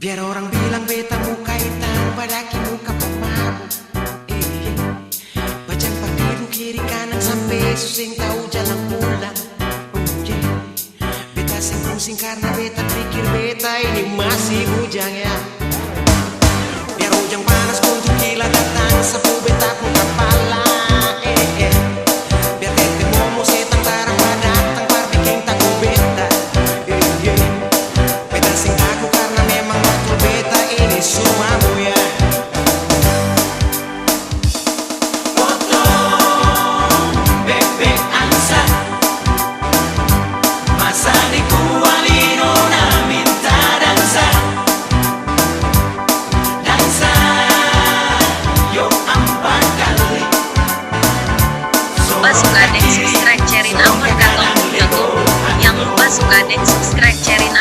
Biar orang bilang beta muka hitam, padaki muka pemabuk. Bajang patiru kiri kanan sampai susing tahu jalan pulang. Beta sing pusing karena beta pikir beta ini masih bujang ya. Biar hujan panas kunjung kilat datang sapu beta ku kepala. Biar tete momo setan barang datang par bikin takut beta. Beta sing kaku karena memang waktu beta ini semua buaya. Potong bebek angsa, masa di kuali nona minta dansa. Dansa yo 4 kali. Lupa suka dan subscribe, sharein, amat katong YouTube. Yang lupa suka dan subscribe, sharein,